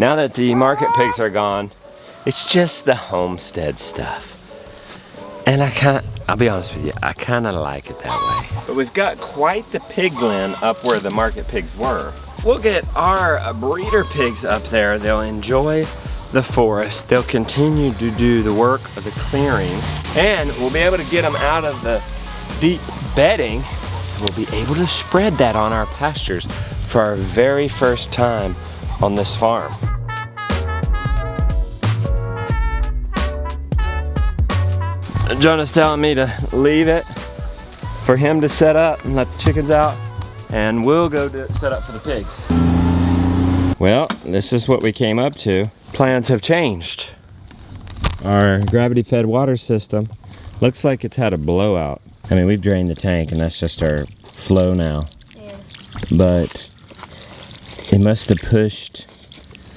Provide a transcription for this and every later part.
Now that the market pigs are gone, it's just the homestead stuff. And I'll be honest with you, I kind of like it that way. But we've got quite the pig glen up where the market pigs were. We'll get our breeder pigs up there. They'll enjoy the forest. They'll continue to do the work of the clearing. And we'll be able to get them out of the deep bedding. We'll be able to spread that on our pastures for our very first time on this farm. Jonah's telling me to leave it for him to set up and let the chickens out, and we'll go set up for the pigs. Well, this is what we came up to. Plans have changed. Our gravity-fed water system looks like it's had a blowout. I mean, we've drained the tank and that's just our flow now. Yeah. But it must have pushed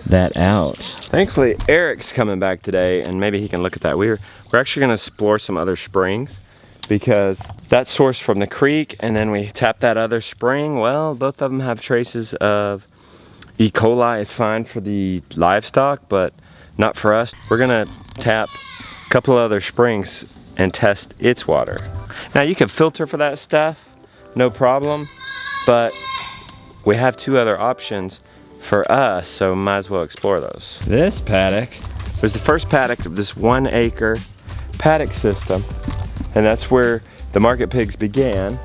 that out. Thankfully, Eric's coming back today and maybe he can look at that. We're actually gonna explore some other springs because that's sourced from the creek, and then we tap that other spring. Well, both of them have traces of E. coli. It's fine for the livestock, but not for us. We're gonna tap a couple of other springs and test its water. Now you can filter for that stuff, no problem, but we have two other options for us, so might as well explore those. This paddock was the first paddock of this 1 acre paddock system, and that's where the market pigs began,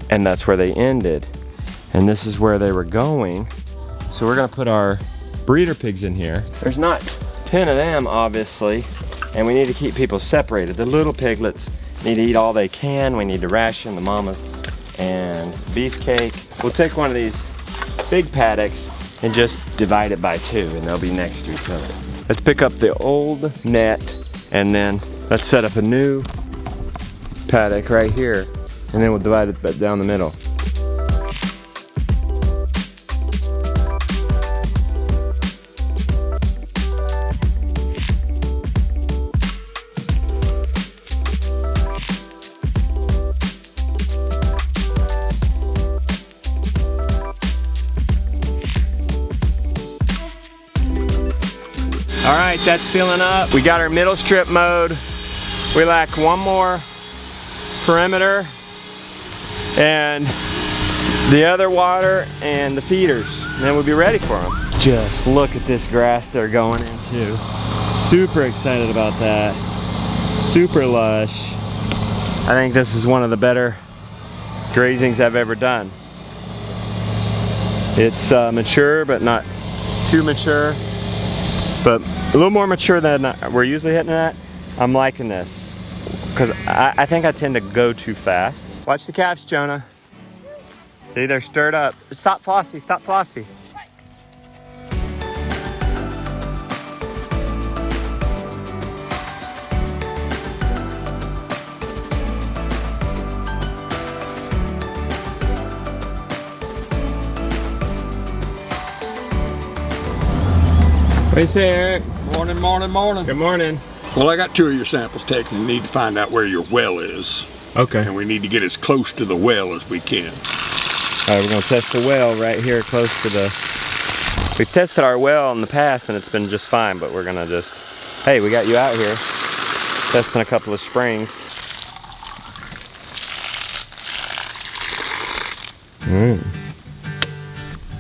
and that's where they ended. And this is where they were going. So we're gonna put our breeder pigs in here. There's not 10 of them, obviously, and we need to keep people separated. The little piglets need to eat all they can. We need to ration the mamas and beefcake. We'll take one of these big paddocks and just divide it by 2, and they'll be next to each other. Let's pick up the old net, and then let's set up a new paddock right here, and then we'll divide it down the middle. All right, that's filling up. We got our middle strip mowed. We lack one more perimeter and the other water and the feeders, and then we'll be ready for them. Just look at this grass they're going into. Super excited about that. Super lush. I think this is one of the better grazings I've ever done. It's mature, but not too mature, but a little more mature than we're usually hitting at. I'm liking this because I think I tend to go too fast. Watch the calves, Jonah. See, they're stirred up. Stop, Flossie, stop, Flossie. What do you say, Eric? Morning, morning, morning. Good morning. Well, I got 2 of your samples taken. We need to find out where your well is. Okay. And we need to get as close to the well as we can. All right, we're gonna test the well right here close to the... We've tested our well in the past and it's been just fine, but we're gonna just... Hey, we got you out here testing a couple of springs.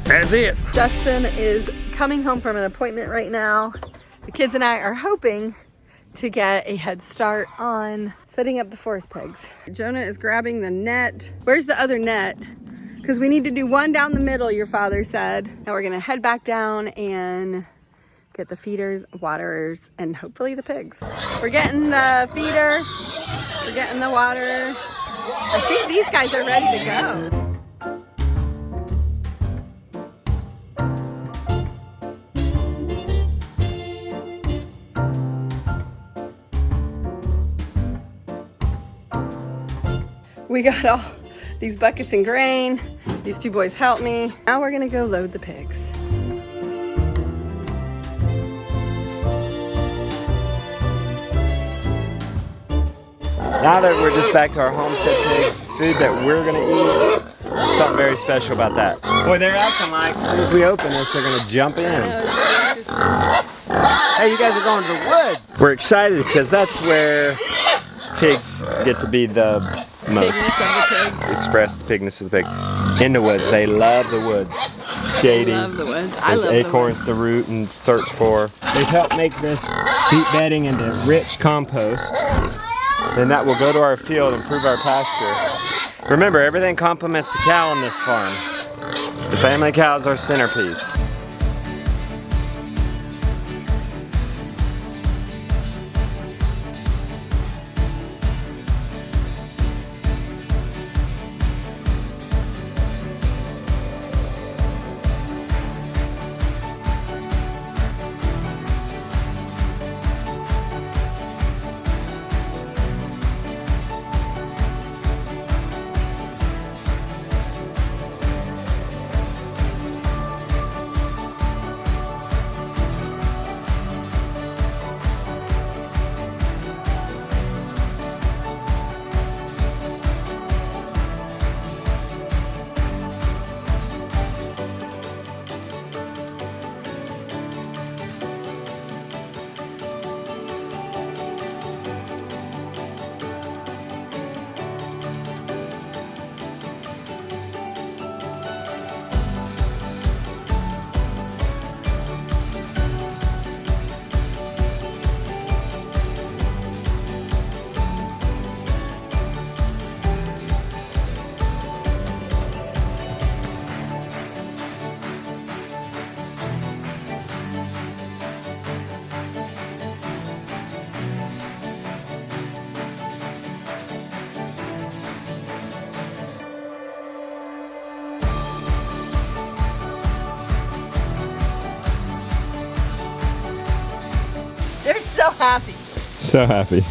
That's it. Justin is coming home from an appointment right now. The kids and I are hoping to get a head start on setting up the forest pigs. Jonah is grabbing the net. Where's the other net? Because we need to do one down the middle, your father said. Now we're gonna head back down and get the feeders, waterers, and hopefully the pigs. We're getting the feeder, we're getting the water. I think these guys are ready to go. We got all these buckets and grain. These 2 boys helped me. Now we're gonna go load the pigs. Now that we're just back to our homestead pigs, food that we're gonna eat, something very special about that. Boy, they're acting like as soon as we open this, they're gonna jump in. Hey, you guys are going to the woods. We're excited because that's where pigs get to be the most. Pigness of the pig. Express the pigness of the pig. In the woods, they love the woods. Shady. I love the woods. I There's love acorns the to root and search for. They've helped make this peat bedding into rich compost. And that will go to our field and improve our pasture. Remember, everything complements the cow on this farm. The family cow is our centerpiece. They're so happy. So happy.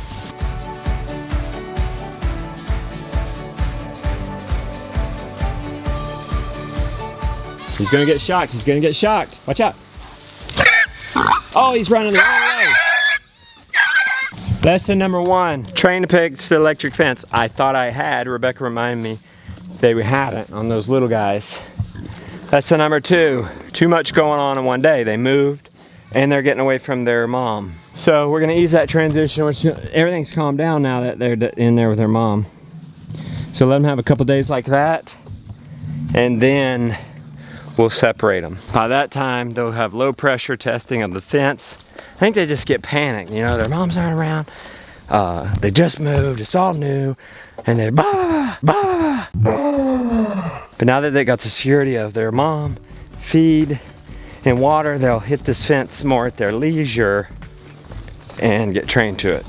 He's gonna get shocked. He's gonna get shocked. Watch out. Oh, he's running the wrong way. Lesson number 1. Train the pigs to the electric fence. I thought I had. Rebecca reminded me they hadn't on those little guys. Lesson number 2. Too much going on in one day. They moved and they're getting away from their mom. So we're gonna ease that transition. Everything's calmed down now that they're in there with their mom. So let them have a couple days like that, and then we'll separate them. By that time, they'll have low pressure testing of the fence. I think they just get panicked, you know, their moms aren't around. They just moved, it's all new, and they're bah, bah, bah. But now that they got the security of their mom, feed, and water, they'll hit this fence more at their leisure and get trained to it.